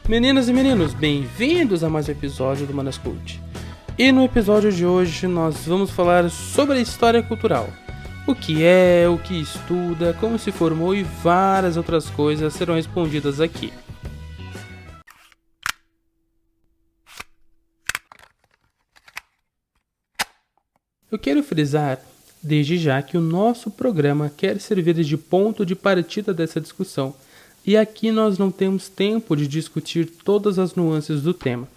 Meninas e meninos, bem-vindos a mais um episódio do Manas Cult. E no episódio de hoje nós vamos falar sobre a história cultural. O que é, o que estuda, como se formou e várias outras coisas serão respondidas aqui. Eu quero frisar, desde já, que o nosso programa quer servir de ponto de partida dessa discussão, e aqui nós não temos tempo de discutir todas as nuances do tema.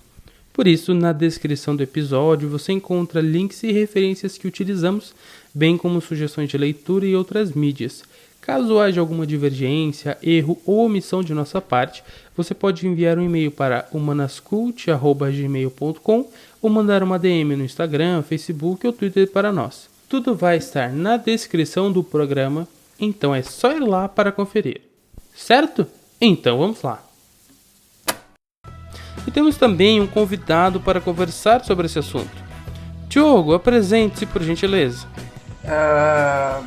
Por isso, na descrição do episódio você encontra links e referências que utilizamos, bem como sugestões de leitura e outras mídias. Caso haja alguma divergência, erro ou omissão de nossa parte, você pode enviar um e-mail para humanascult@gmail.com ou mandar uma DM no Instagram, Facebook ou Twitter para nós. Tudo vai estar na descrição do programa, então é só ir lá para conferir. Certo? Então vamos lá. E temos também um convidado para conversar sobre esse assunto. Diogo, apresente-se por gentileza.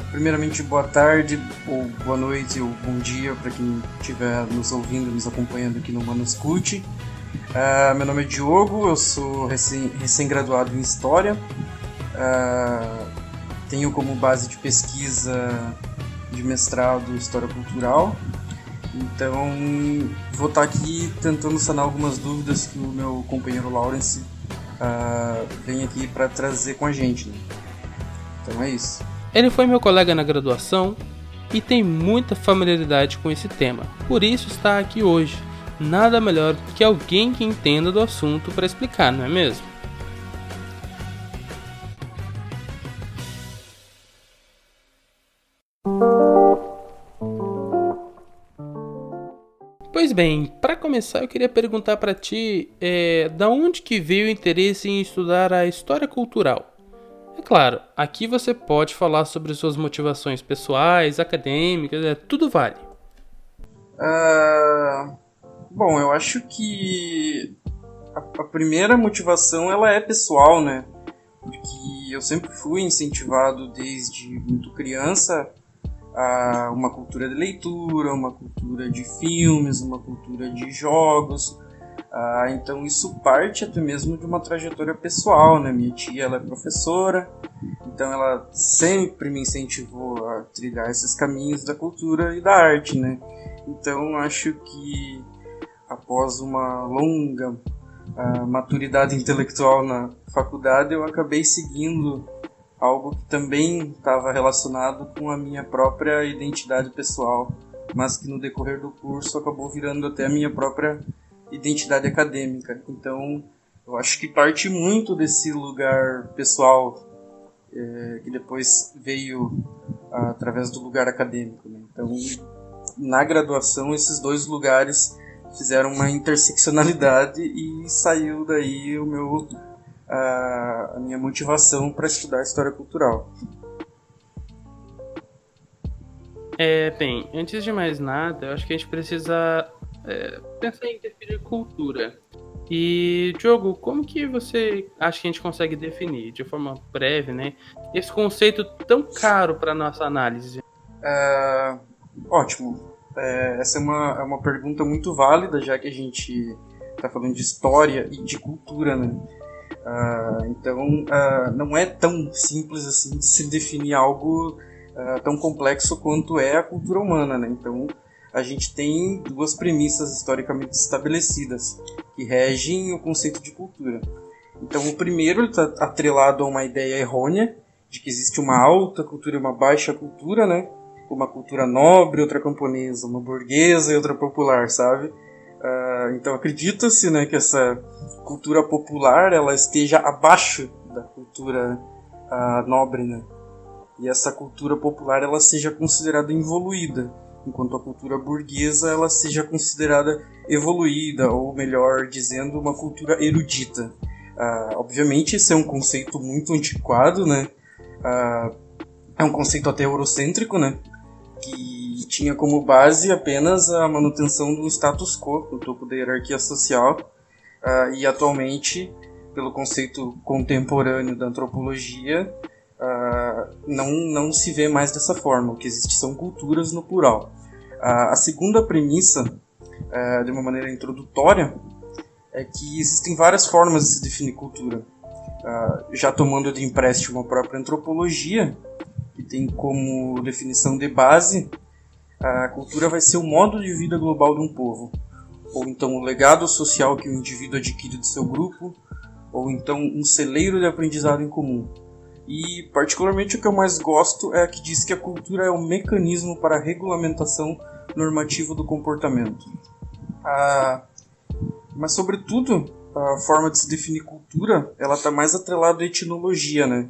Primeiramente, boa tarde, ou boa noite, ou bom dia para quem estiver nos ouvindo, nos acompanhando aqui no Manas Cult. Meu nome é Diogo, eu sou recém-graduado em História. Tenho como base de pesquisa de mestrado História Cultural. Então, vou estar aqui tentando sanar algumas dúvidas que o meu companheiro Lawrence vem aqui para trazer com a gente, né? Então é isso. Ele foi meu colega na graduação e tem muita familiaridade com esse tema, por isso está aqui hoje. Nada melhor que alguém que entenda do assunto para explicar, não é mesmo? Pois bem, para começar eu queria perguntar para ti, da onde que veio o interesse em estudar a história cultural? É claro, aqui você pode falar sobre suas motivações pessoais, acadêmicas, tudo vale. Bom, eu acho que a primeira motivação ela é pessoal, né? Porque eu sempre fui incentivado desde muito criança a uma cultura de leitura, uma cultura de filmes, uma cultura de jogos. Então isso parte até mesmo de uma trajetória pessoal, né? Minha tia ela é professora, então ela sempre me incentivou a trilhar esses caminhos da cultura e da arte, né? Então acho que após uma longa maturidade intelectual na faculdade eu acabei seguindo algo que também estava relacionado com a minha própria identidade pessoal, mas que no decorrer do curso acabou virando até a minha própria identidade acadêmica. Então, eu acho que parte muito desse lugar pessoal que depois veio através do lugar acadêmico, né? Então, na graduação, esses dois lugares fizeram uma interseccionalidade e saiu daí a minha motivação para estudar história cultural. Bem, antes de mais nada, eu acho que a gente precisa pensar em definir cultura. E, Diogo, como que você acha que a gente consegue definir, de forma breve, né, esse conceito tão caro para nossa análise? Ótimo. Essa é uma pergunta muito válida, já que a gente está falando de história e de cultura, né? Então, não é tão simples assim de se definir algo tão complexo quanto é a cultura humana, né? Então, a gente tem duas premissas historicamente estabelecidas que regem o conceito de cultura. Então, o primeiro está atrelado a uma ideia errônea de que existe uma alta cultura e uma baixa cultura, né? Uma cultura nobre, outra camponesa, uma burguesa e outra popular, sabe? Então, acredita-se, né, que essa cultura popular ela esteja abaixo da cultura nobre, né? E essa cultura popular ela seja considerada evoluída, enquanto a cultura burguesa ela seja considerada evoluída, ou melhor dizendo, uma cultura erudita. Obviamente, esse é um conceito muito antiquado, né? É um conceito até eurocêntrico, né? Que tinha como base apenas a manutenção do status quo, no topo da hierarquia social, e atualmente, pelo conceito contemporâneo da antropologia, não se vê mais dessa forma. O que existe são culturas no plural. A segunda premissa de uma maneira introdutória, é que existem várias formas de se definir cultura. Já tomando de empréstimo a própria antropologia, que tem como definição de base, a cultura vai ser o modo de vida global de um povo, ou então o legado social que o indivíduo adquire do seu grupo, ou então um celeiro de aprendizado em comum. E, particularmente, o que eu mais gosto é a que diz que a cultura é um mecanismo para a regulamentação normativa do comportamento. Mas, sobretudo, a forma de se definir cultura, ela está mais atrelada à etnologia, né?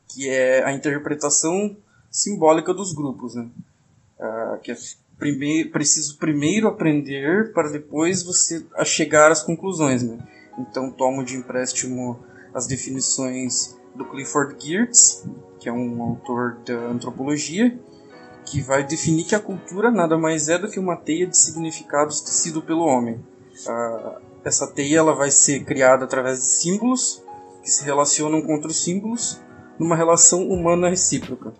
Que é a interpretação simbólica dos grupos, né? Que é preciso primeiro aprender para depois você chegar às conclusões, né? Então, tomo de empréstimo as definições do Clifford Geertz, que é um autor da antropologia, que vai definir que a cultura nada mais é do que uma teia de significados tecido pelo homem. Essa teia ela vai ser criada através de símbolos que se relacionam com outros símbolos numa relação humana recíproca.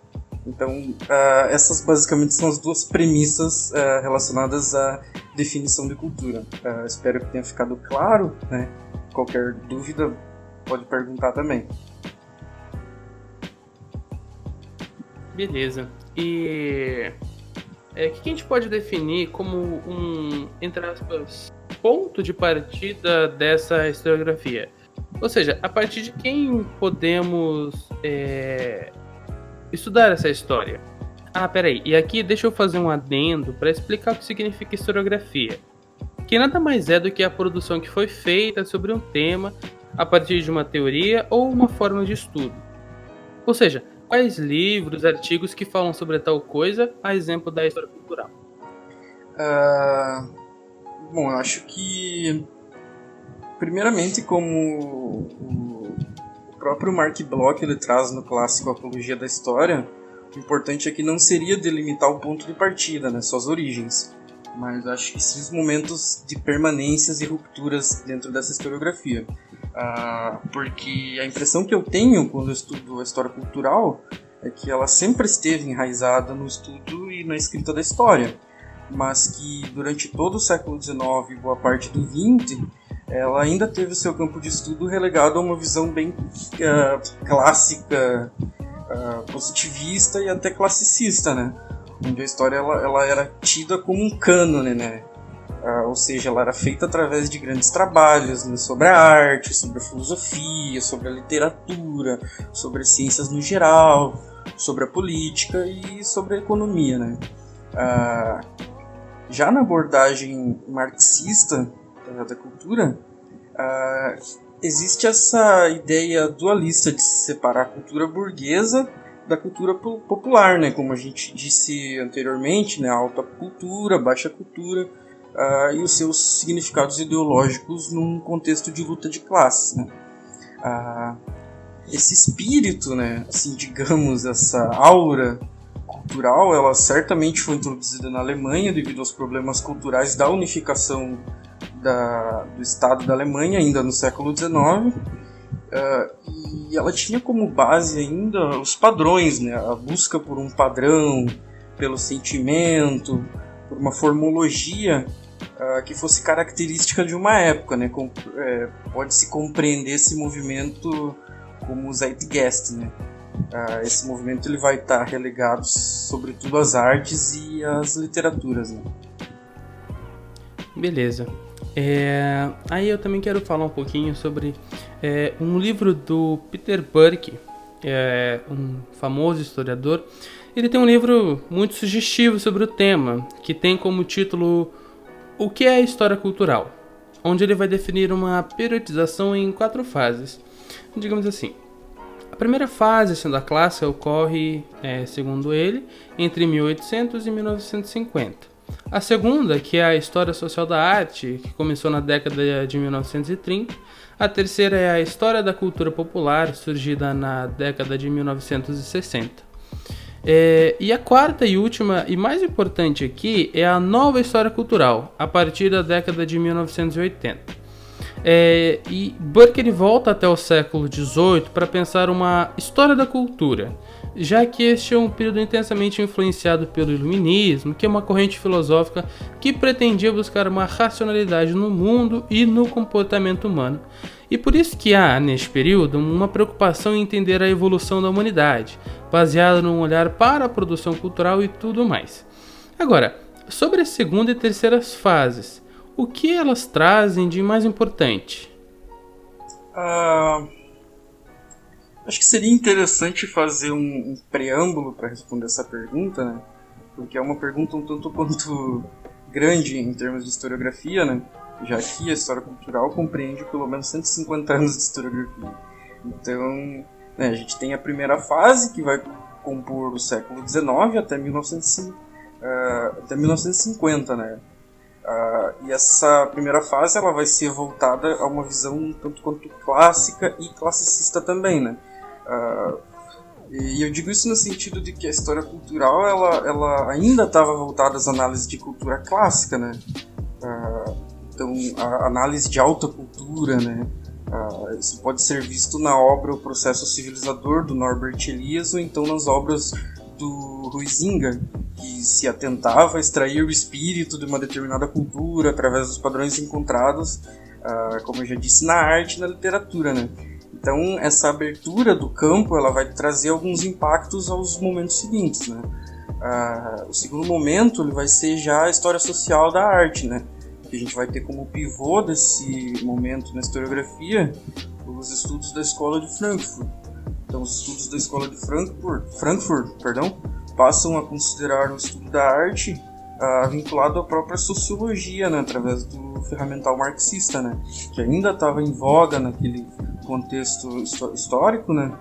Então, essas basicamente são as duas premissas relacionadas à definição de cultura. Espero que tenha ficado claro, né? Qualquer dúvida pode perguntar também. Beleza. E o que a gente pode definir como um, entre aspas, ponto de partida dessa historiografia? Ou seja, a partir de quem podemos estudar essa história? Peraí, e aqui deixa eu fazer um adendo para explicar o que significa historiografia. Que nada mais é do que a produção que foi feita sobre um tema a partir de uma teoria ou uma forma de estudo. Ou seja, quais livros, artigos que falam sobre tal coisa, a exemplo da história cultural? Bom, eu acho que, primeiramente, como o próprio Mark Bloch ele traz no clássico Apologia da História, o importante é que não seria delimitar o ponto de partida, né, suas origens, mas acho que sim os momentos de permanências e rupturas dentro dessa historiografia. Porque a impressão que eu tenho quando eu estudo a história cultural é que ela sempre esteve enraizada no estudo e na escrita da história, mas que durante todo o século XIX e boa parte do XX, ela ainda teve o seu campo de estudo relegado a uma visão bem clássica, positivista e até classicista, né? Onde a história ela era tida como um cânone, né? Ou seja, ela era feita através de grandes trabalhos, né, sobre a arte, sobre a filosofia, sobre a literatura, sobre as ciências no geral, sobre a política e sobre a economia, né? Já na abordagem marxista da cultura, existe essa ideia dualista de se separar a cultura burguesa da cultura popular, né? Como a gente disse anteriormente, né? Alta cultura, baixa cultura, e os seus significados ideológicos num contexto de luta de classes, né? Esse espírito, né? Assim, digamos, essa aura cultural, ela certamente foi introduzida na Alemanha devido aos problemas culturais da unificação do Estado da Alemanha, ainda no século XIX, e ela tinha como base ainda os padrões, né? A busca por um padrão, pelo sentimento, por uma formologia que fosse característica de uma época, né? Pode-se compreender esse movimento como o Zeitgeist, né? Esse movimento ele vai estar relegado sobretudo às artes e às literaturas, né? Beleza. Aí eu também quero falar um pouquinho sobre um livro do Peter Burke, um famoso historiador. Ele tem um livro muito sugestivo sobre o tema, que tem como título O que é a História Cultural?, onde ele vai definir uma periodização em 4 fases. Digamos assim, a primeira fase, sendo a clássica, ocorre, segundo ele, entre 1800 e 1950. A segunda, que é a História Social da Arte, que começou na década de 1930. A terceira é a História da Cultura Popular, surgida na década de 1960. E a quarta e última e mais importante aqui é a Nova História Cultural, a partir da década de 1980. E Burke ele volta até o século XVIII para pensar uma história da cultura, já que este é um período intensamente influenciado pelo Iluminismo, que é uma corrente filosófica que pretendia buscar uma racionalidade no mundo e no comportamento humano. E por isso que há, neste período, uma preocupação em entender a evolução da humanidade, baseada num olhar para a produção cultural e tudo mais. Agora, sobre a segunda e terceiras fases, o que elas trazem de mais importante? Acho que seria interessante fazer um preâmbulo para responder essa pergunta, né? Porque é uma pergunta um tanto quanto grande em termos de historiografia, né? Já que a história cultural compreende pelo menos 150 anos de historiografia. Então, né, a gente tem a primeira fase, que vai compor o século XIX até 1950, né? E essa primeira fase ela vai ser voltada a uma visão um tanto quanto clássica e classicista também, né? E eu digo isso no sentido de que a história cultural ela ainda estava voltada às análises de cultura clássica, né? Então, a análise de alta cultura, né? Isso pode ser visto na obra O Processo Civilizador, do Norbert Elias, ou então nas obras do Huizinga, que se atentava a extrair o espírito de uma determinada cultura através dos padrões encontrados, como eu já disse, na arte e na literatura, né? Então, essa abertura do campo ela vai trazer alguns impactos aos momentos seguintes, né? O segundo momento ele vai ser já a história social da arte, né? Que a gente vai ter como pivô desse momento na historiografia os estudos da Escola de Frankfurt. Então, os estudos da Escola de Frankfurt, passam a considerar o estudo da arte vinculado à própria sociologia, né, através do ferramental marxista, né, que ainda estava em voga naquele contexto histórico, né,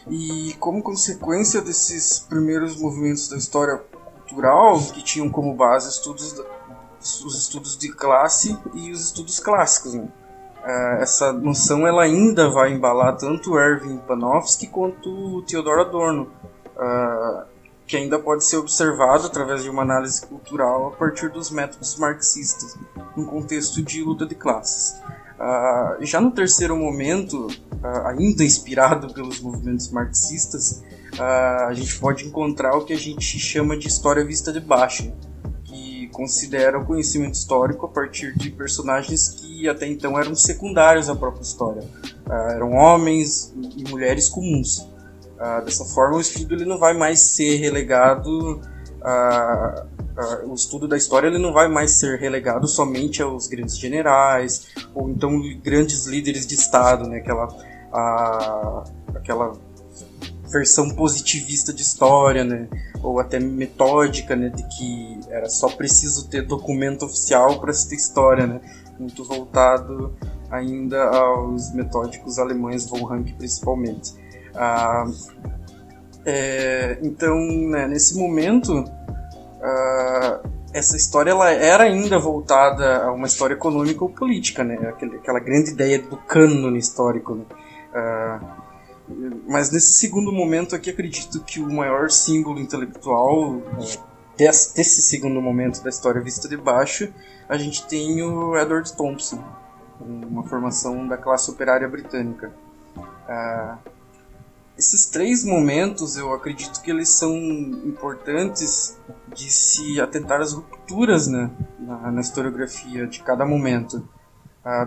e como consequência desses primeiros movimentos da história cultural, que tinham como base os estudos de classe e os estudos clássicos, né. Essa noção ela ainda vai embalar tanto Erwin Panofsky quanto o Theodor Adorno, que ainda pode ser observado através de uma análise cultural a partir dos métodos marxistas, num contexto de luta de classes. Já no terceiro momento, ainda inspirado pelos movimentos marxistas, a gente pode encontrar o que a gente chama de história vista de baixo, que considera o conhecimento histórico a partir de personagens que até então eram secundários à própria história. Eram homens e mulheres comuns. Dessa forma, o estudo ele não vai mais ser relegado, o estudo da história ele não vai mais ser relegado somente aos grandes generais ou então grandes líderes de Estado, né? Aquela versão positivista de história, né? Ou até metódica, né? De que era só preciso ter documento oficial para se ter história, né? Muito voltado ainda aos metódicos alemães, von Ranke principalmente. Então, né, nesse momento, essa história ela era ainda voltada a uma história econômica ou política, né? Aquela grande ideia do cânone histórico, né? Mas nesse segundo momento aqui acredito que o maior símbolo intelectual desse segundo momento da história vista de baixo, a gente tem o Edward Thompson, uma formação da classe operária britânica. Esses três momentos eu acredito que eles são importantes de se atentar às rupturas, né, na historiografia de cada momento,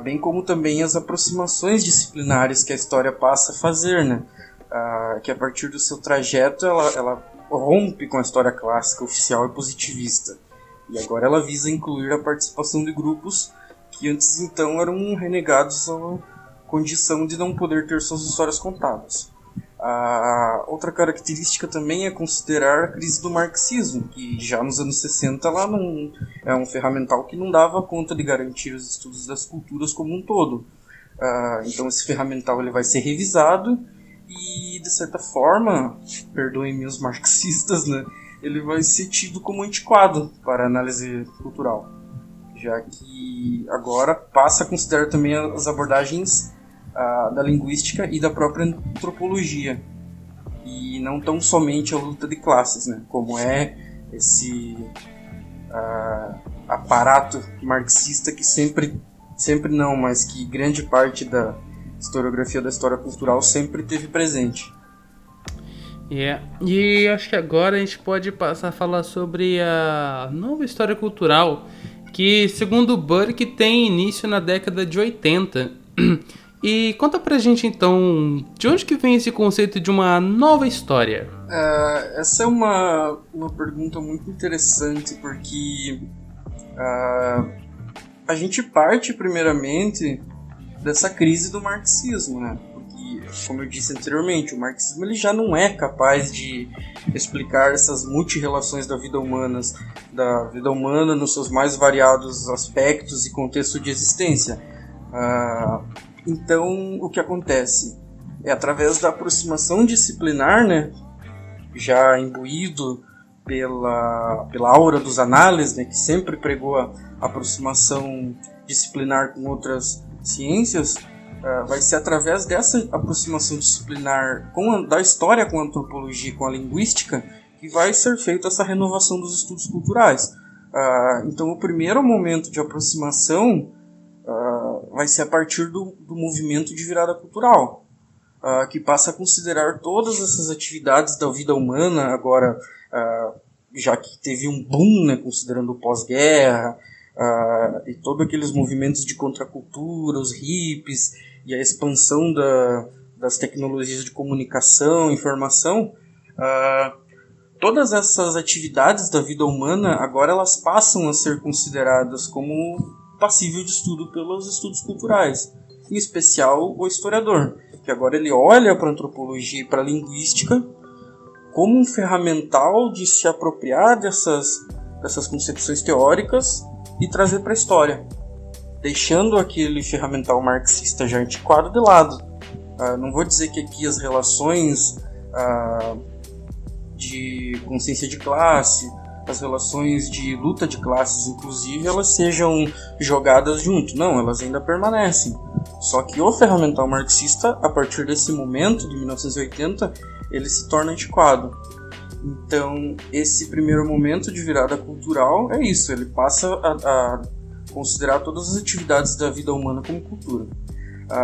bem como também as aproximações disciplinares que a história passa a fazer, né, que a partir do seu trajeto ela rompe com a história clássica oficial e positivista, e agora ela visa incluir a participação de grupos que antes então eram renegados à condição de não poder ter suas histórias contadas. Outra característica também é considerar a crise do marxismo, que já nos anos 60 lá é um ferramental que não dava conta de garantir os estudos das culturas como um todo. Então esse ferramental ele vai ser revisado e, de certa forma, perdoem-me os marxistas, né, ele vai ser tido como antiquado para a análise cultural, já que agora passa a considerar também as abordagens da linguística e da própria antropologia, e não tão somente a luta de classes, né, como é esse aparato marxista que sempre não, mas que grande parte da historiografia da história cultural sempre teve presente. E acho que agora a gente pode passar a falar sobre a nova história cultural, que, segundo o Burke, tem início na década de 80. E conta pra gente então, de onde que vem esse conceito de uma nova história? Essa é uma pergunta muito interessante, porque a gente parte primeiramente dessa crise do marxismo, né? Porque, como eu disse anteriormente, o marxismo ele já não é capaz de explicar essas multirrelações da vida humana nos seus mais variados aspectos e contexto de existência. Então, o que acontece? É através da aproximação disciplinar, né, já imbuído pela aura dos análises, né, que sempre pregou a aproximação disciplinar com outras ciências, vai ser através dessa aproximação disciplinar da história com a antropologia e com a linguística que vai ser feita essa renovação dos estudos culturais. Então, o primeiro momento de aproximação vai ser a partir do movimento de virada cultural, que passa a considerar todas essas atividades da vida humana, agora, já que teve um boom, né, considerando o pós-guerra, e todos aqueles movimentos de contracultura, os hippies, e a expansão das tecnologias de comunicação, informação, todas essas atividades da vida humana, agora elas passam a ser consideradas como passível de estudo pelos estudos culturais, em especial o historiador, que agora ele olha para a antropologia e para a linguística como um ferramental de se apropriar dessas concepções teóricas e trazer para a história, deixando aquele ferramental marxista já antiquado de lado. Não vou dizer que aqui as relações de consciência de classe, as relações de luta de classes, inclusive, elas sejam jogadas junto. Não, elas ainda permanecem. Só que o ferramental marxista, a partir desse momento, de 1980, ele se torna antiquado. Então, esse primeiro momento de virada cultural é isso, ele passa a considerar todas as atividades da vida humana como cultura.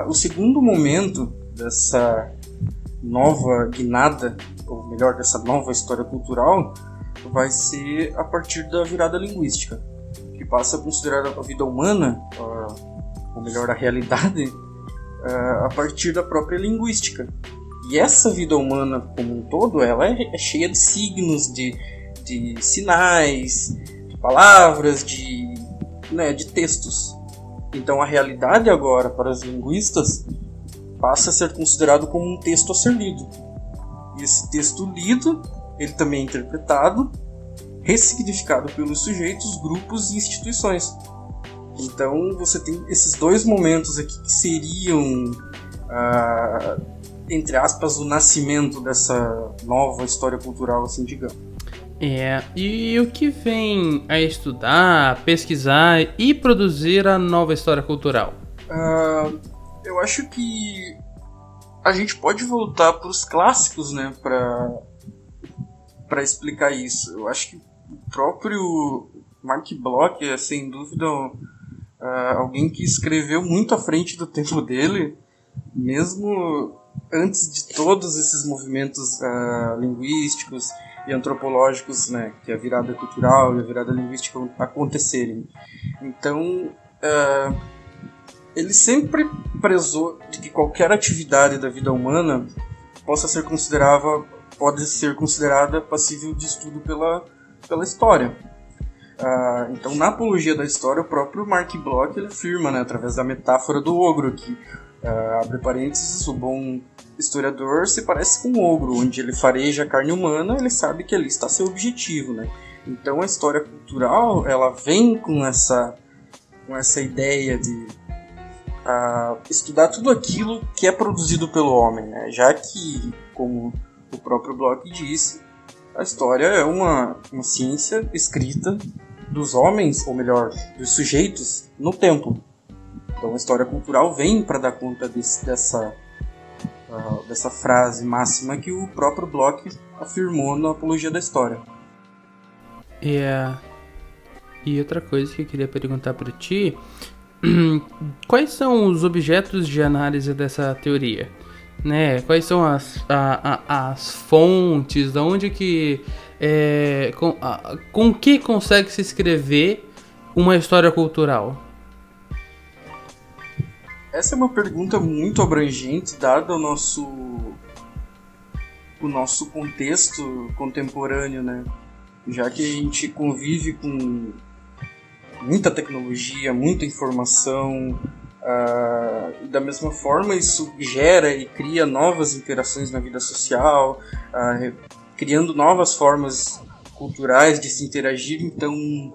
O segundo momento dessa nova guinada, ou melhor, dessa nova história cultural, vai ser a partir da virada linguística, que passa a considerar a vida humana, ou melhor, a realidade, a partir da própria linguística. E essa vida humana como um todo, ela é cheia de signos, de sinais, de palavras, de textos. Então a realidade agora, para os linguistas, passa a ser considerado como um texto a ser lido. E esse texto lido, ele também é interpretado, ressignificado pelos sujeitos, grupos e instituições. Então você tem esses dois momentos aqui que seriam, entre aspas, o nascimento dessa nova história cultural, assim, digamos. E o que vem a estudar, pesquisar e produzir a nova história cultural? Eu acho que a gente pode voltar para os clássicos, né, para explicar isso. Eu acho que o próprio Mark Bloch é, sem dúvida, alguém que escreveu muito à frente do tempo dele, mesmo antes de todos esses movimentos linguísticos e antropológicos, né, que a virada cultural e a virada linguística acontecerem. Então, ele sempre prezou de que qualquer atividade da vida humana pode ser considerada passível de estudo pela história. Então, na apologia da história, o próprio Mark Bloch ele afirma, né, através da metáfora do ogro, que, abre parênteses, o bom historiador se parece com um ogro, onde ele fareja a carne humana, ele sabe que ali está seu objetivo, né? Então, a história cultural, ela vem com essa ideia de estudar tudo aquilo que é produzido pelo homem, né? Já que, como o próprio Bloch disse, a história é uma ciência escrita dos homens, ou melhor, dos sujeitos, no tempo. Então a história cultural vem para dar conta dessa frase máxima que o próprio Bloch afirmou na Apologia da História. E outra coisa que eu queria perguntar para ti, quais são os objetos de análise dessa teoria? né? Quais são as fontes, da onde que com que consegue se escrever uma história cultural? Essa é uma pergunta muito abrangente, dado o nosso contexto contemporâneo, né? Já que a gente convive com muita tecnologia, muita informação, e da mesma forma isso gera e cria novas interações na vida social, criando novas formas culturais de se interagir. Então,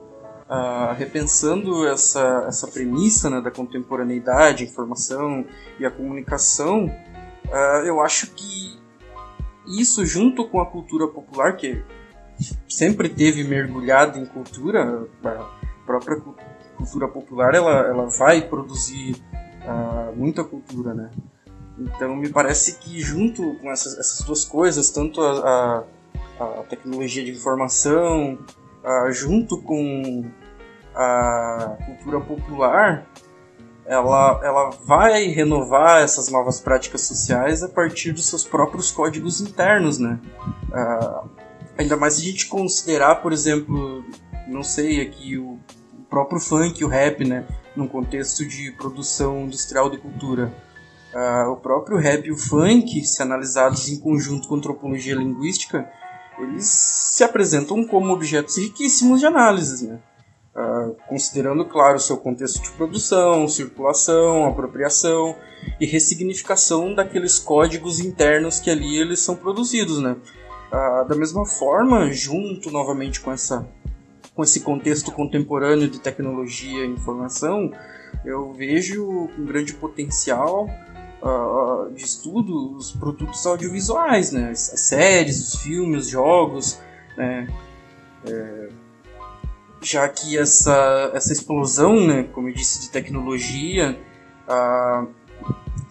repensando essa premissa, né, da contemporaneidade, a informação e a comunicação, eu acho que isso, junto com a cultura popular, que sempre teve mergulhado em cultura, a própria cultura popular ela vai produzir muita cultura, né? Então me parece que junto com essas duas coisas, tanto a tecnologia de informação, junto com a cultura popular, ela vai renovar essas novas práticas sociais a partir dos seus próprios códigos internos, né? Ainda mais se a gente considerar, por exemplo, não sei, aqui o próprio funk, o rap, né? Num contexto de produção industrial de cultura. O próprio rap e o funk, se analisados em conjunto com antropologia linguística, eles se apresentam como objetos riquíssimos de análise, né? Considerando, claro, o seu contexto de produção, circulação, apropriação e ressignificação daqueles códigos internos que ali eles são produzidos, né? Da mesma forma, junto novamente com esse contexto contemporâneo de tecnologia e informação, eu vejo um grande potencial de estudo os produtos audiovisuais, né? As séries, os filmes, os jogos, né? Já que essa explosão, né, como eu disse, de tecnologia,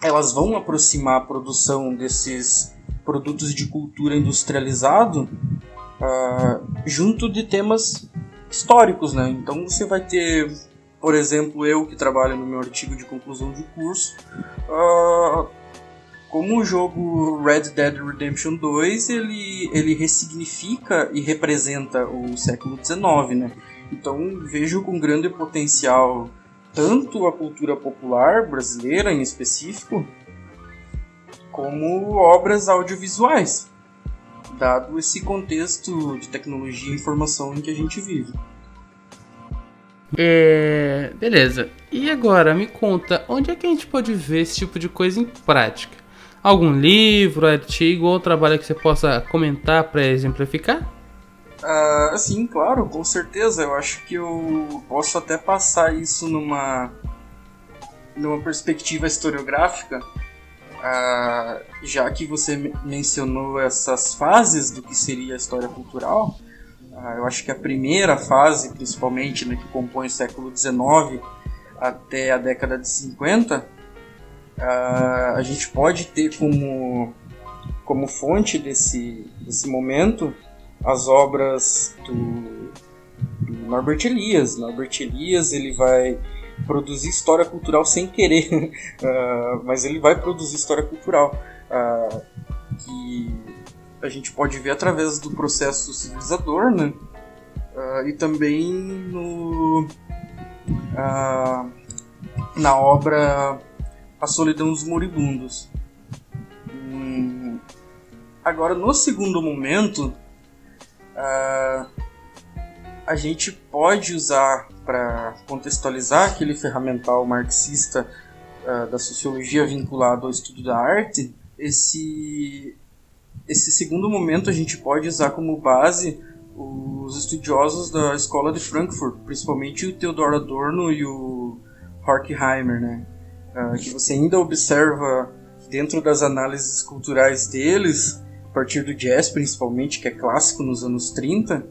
elas vão aproximar a produção desses produtos de cultura industrializado junto de temas históricos, né? Então você vai ter, por exemplo, eu que trabalho no meu artigo de conclusão de curso, como o jogo Red Dead Redemption 2, ele ressignifica e representa o século XIX, né? Então vejo com grande potencial tanto a cultura popular brasileira em específico, como obras audiovisuais, dado esse contexto de tecnologia e informação em que a gente vive. Beleza. E agora, me conta, onde é que a gente pode ver esse tipo de coisa em prática? Algum livro, artigo ou trabalho que você possa comentar para exemplificar? Sim, claro, com certeza. Eu acho que eu posso até passar isso numa perspectiva historiográfica, já que você mencionou essas fases do que seria a história cultural. Eu acho que a primeira fase, principalmente, né, que compõe o século XIX até a década de 50, a gente pode ter como fonte desse momento as obras do Norbert Elias. Norbert Elias, ele vai produzir história cultural sem querer, mas ele vai produzir história cultural, que a gente pode ver através do processo civilizador, né? E também na obra A Solidão dos Moribundos. Agora, no segundo momento, a gente pode usar para contextualizar aquele ferramental marxista da sociologia vinculado ao estudo da arte. Esse segundo momento a gente pode usar como base os estudiosos da escola de Frankfurt, principalmente o Theodor Adorno e o Horkheimer, né? Que você ainda observa dentro das análises culturais deles, a partir do jazz principalmente, que é clássico nos anos 30,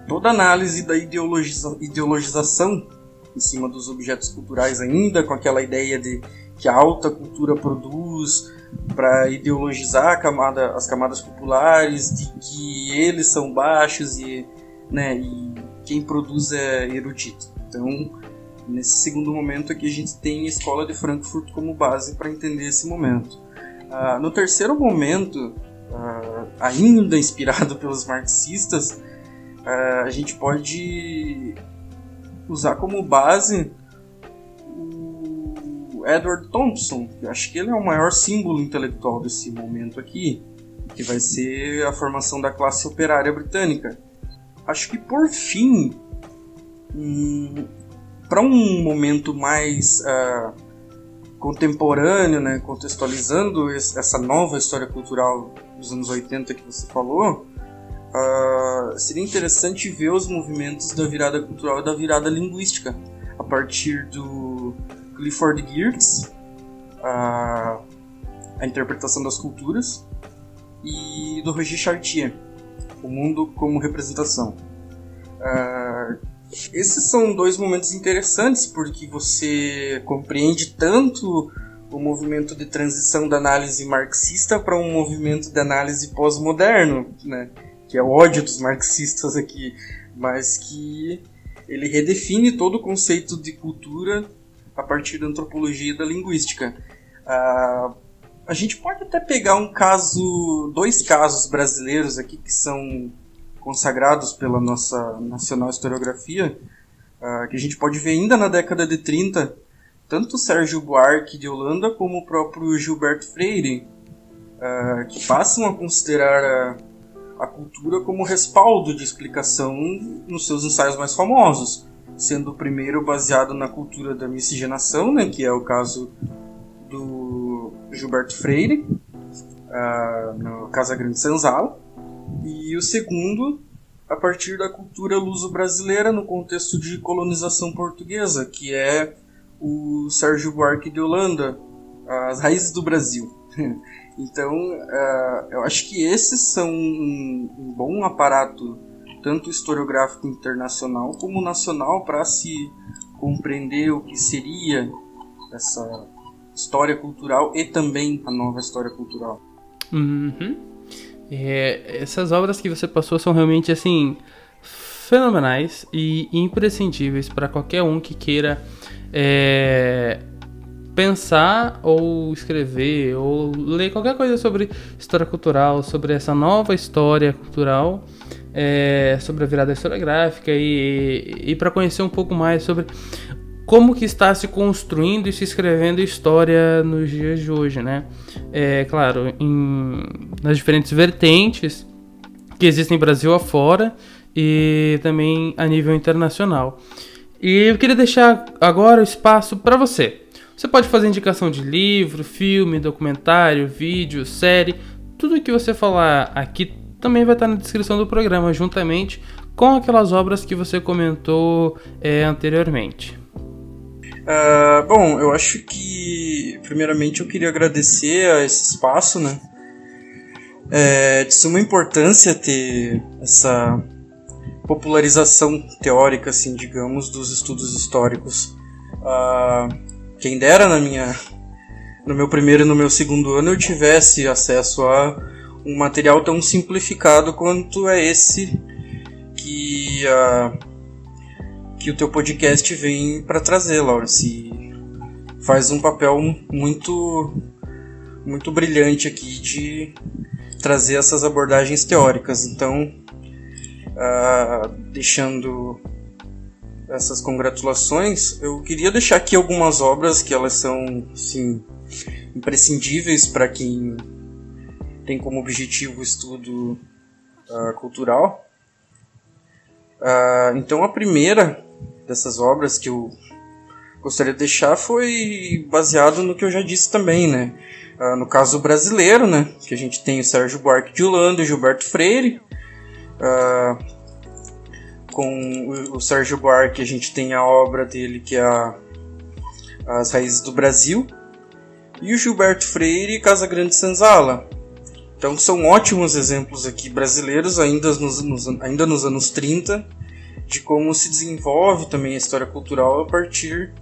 toda a análise da ideologização em cima dos objetos culturais, ainda com aquela ideia de que a alta cultura produz para ideologizar as camadas populares, de que eles são baixos e quem produz é erudito. Então, Nesse segundo momento aqui a gente tem a Escola de Frankfurt como base para entender esse momento. No terceiro momento, ainda inspirado pelos marxistas, a gente pode usar como base o Edward Thompson, que eu acho que ele é o maior símbolo intelectual desse momento aqui, que vai ser a formação da classe operária britânica. Acho que, por fim, para um momento mais contemporâneo, né, contextualizando essa nova história cultural dos anos 80 que você falou, seria interessante ver os movimentos da virada cultural e da virada linguística, a partir do Clifford Geertz, a interpretação das culturas, e do Roger Chartier, o mundo como representação. Esses são dois momentos interessantes, porque você compreende tanto o movimento de transição da análise marxista para um movimento de análise pós-moderno, né? Que é o ódio dos marxistas aqui, mas que ele redefine todo o conceito de cultura a partir da antropologia e da linguística. A gente pode até pegar dois casos brasileiros aqui que são consagrados pela nossa nacional historiografia, que a gente pode ver ainda na década de 30, tanto o Sérgio Buarque de Holanda como o próprio Gilberto Freire, que passam a considerar a cultura como respaldo de explicação nos seus ensaios mais famosos, sendo o primeiro baseado na cultura da miscigenação, né, que é o caso do Gilberto Freire, no Casa Grande Senzala, e o segundo a partir da cultura luso-brasileira no contexto de colonização portuguesa, que é o Sérgio Buarque de Holanda, As Raízes do Brasil. Então, eu acho que esses são um bom aparato, tanto historiográfico internacional como nacional, para se compreender o que seria essa história cultural e também a nova história cultural. Uhum. Essas obras que você passou são realmente assim fenomenais e imprescindíveis para qualquer um que queira pensar ou escrever ou ler qualquer coisa sobre história cultural, sobre essa nova história cultural, sobre a virada historiográfica e para conhecer um pouco mais sobre como que está se construindo e se escrevendo história nos dias de hoje, né? Claro, nas diferentes vertentes que existem Brasil afora e também a nível internacional. E eu queria deixar agora o espaço para você. Você pode fazer indicação de livro, filme, documentário, vídeo, série. Tudo o que você falar aqui também vai estar na descrição do programa, juntamente com aquelas obras que você comentou anteriormente. Bom, eu acho que primeiramente eu queria agradecer a esse espaço, né? De suma importância ter essa popularização teórica, assim, digamos, dos estudos históricos. Quem dera no meu primeiro e no meu segundo ano eu tivesse acesso a um material tão simplificado quanto é esse que o teu podcast vem para trazer, Laurence. Faz um papel muito, muito brilhante aqui de trazer essas abordagens teóricas. Então, deixando essas congratulações, eu queria deixar aqui algumas obras que elas são, assim, imprescindíveis para quem tem como objetivo o estudo cultural. Então, a primeira dessas obras que eu gostaria de deixar foi baseado no que eu já disse também, né? No caso brasileiro, né? Que a gente tem o Sérgio Buarque de Holanda e o Gilberto Freire. Com o Sérgio Buarque a gente tem a obra dele que é As Raízes do Brasil, e o Gilberto Freire, Casa Grande Senzala. Então são ótimos exemplos aqui brasileiros, ainda nos anos 30, de como se desenvolve também a história cultural a partir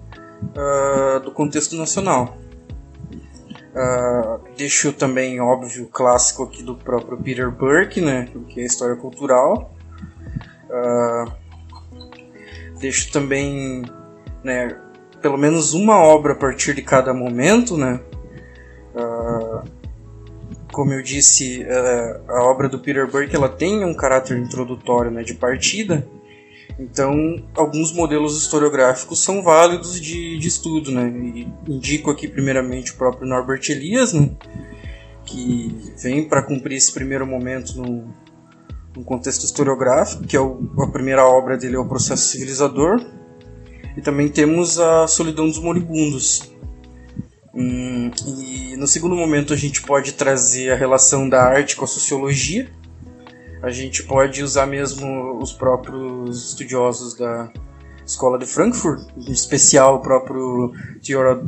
do contexto nacional. Deixo também, óbvio, o clássico aqui do próprio Peter Burke, né, que é a história cultural. Deixo também né, pelo menos uma obra a partir de cada momento, né? Como eu disse, a obra do Peter Burke ela tem um caráter introdutório, né, de partida. Então, alguns modelos historiográficos são válidos de estudo, né? E indico aqui primeiramente o próprio Norbert Elias, né, que vem para cumprir esse primeiro momento no contexto historiográfico, que é a primeira obra dele é o Processo Civilizador. E também temos a Solidão dos Moribundos. E no segundo momento a gente pode trazer a relação da arte com a sociologia. A gente pode usar mesmo os próprios estudiosos da Escola de Frankfurt, em especial o próprio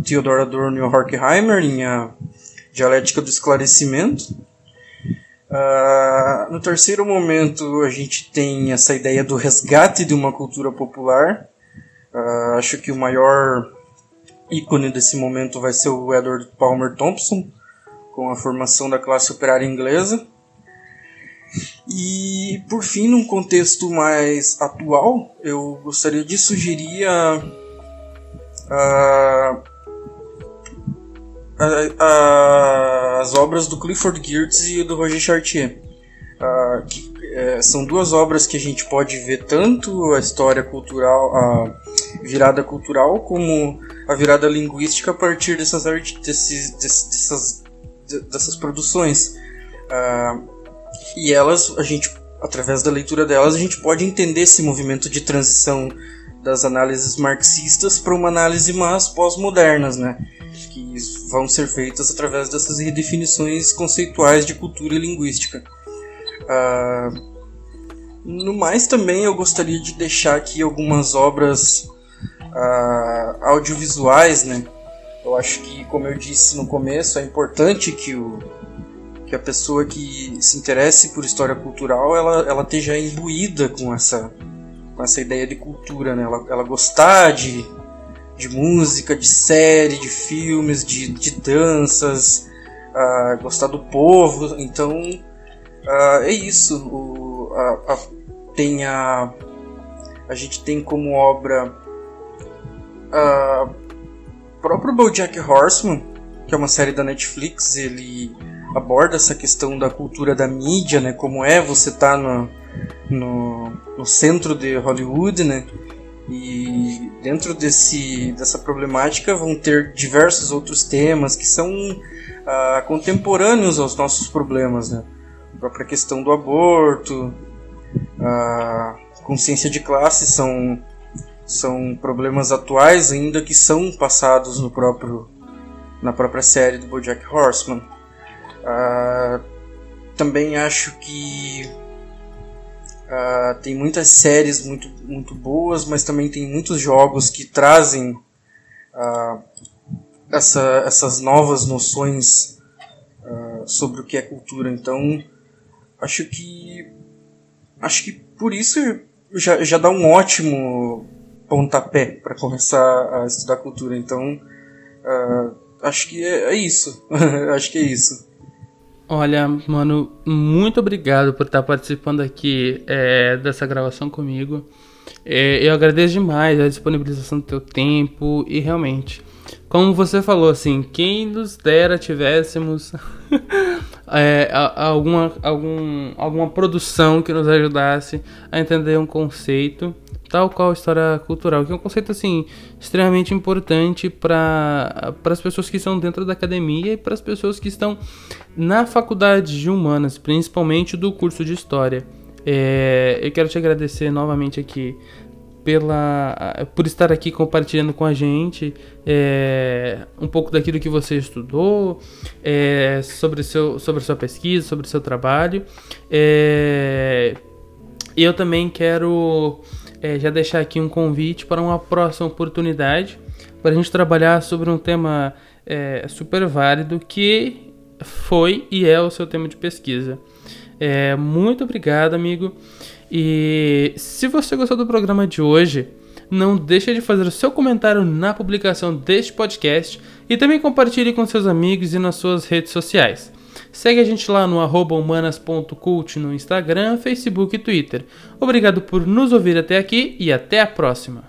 Theodor Adorno e o Horkheimer em A Dialética do Esclarecimento. No terceiro momento a gente tem essa ideia do resgate de uma cultura popular. Acho que o maior ícone desse momento vai ser o Edward Palmer Thompson, com a formação da classe operária inglesa. E, por fim, num contexto mais atual, eu gostaria de sugerir as obras do Clifford Geertz e do Roger Chartier. São duas obras que a gente pode ver tanto a história cultural, a virada cultural, como a virada linguística a partir dessas produções. E elas, através da leitura delas, a gente pode entender esse movimento de transição das análises marxistas para uma análise mais pós-modernas, né? Que vão ser feitas através dessas redefinições conceituais de cultura e linguística. No mais, também eu gostaria de deixar aqui algumas obras audiovisuais, né? Eu acho que, como eu disse no começo, é importante que a pessoa que se interesse por história cultural ela esteja imbuída com essa ideia de cultura, né? Ela gostar de música, de série, de filmes, de danças, gostar do povo. Então é isso. A gente tem como obra o próprio BoJack Horseman, que é uma série da Netflix. Ele aborda essa questão da cultura da mídia, né? Como você tá no centro de Hollywood, né? E dentro dessa problemática vão ter diversos outros temas que são contemporâneos aos nossos problemas, né? A própria questão do aborto, a consciência de classe são problemas atuais ainda que são passados na própria série do BoJack Horseman. Também acho que tem muitas séries muito, muito boas, mas também tem muitos jogos que trazem essas novas noções sobre o que é cultura. Então acho que por isso já dá um ótimo pontapé para começar a estudar cultura. Então acho que é isso. Acho que é isso. Olha, mano, muito obrigado por estar participando aqui dessa gravação comigo. Eu agradeço demais a disponibilização do teu tempo e realmente, como você falou, assim, quem nos dera tivéssemos alguma produção que nos ajudasse a entender um conceito tal qual a história cultural, que é um conceito assim extremamente importante para as pessoas que estão dentro da academia e para as pessoas que estão na faculdade de humanas, principalmente do curso de história. Eu quero te agradecer novamente aqui por estar aqui compartilhando com a gente um pouco daquilo que você estudou, sobre sua pesquisa, sobre o seu trabalho. E eu também quero já deixar aqui um convite para uma próxima oportunidade para a gente trabalhar sobre um tema super válido que foi e é o seu tema de pesquisa. Muito obrigado, amigo. E se você gostou do programa de hoje, não deixe de fazer o seu comentário na publicação deste podcast e também compartilhe com seus amigos e nas suas redes sociais. Segue a gente lá no @humanas.cult no Instagram, Facebook e Twitter. Obrigado por nos ouvir até aqui e até a próxima.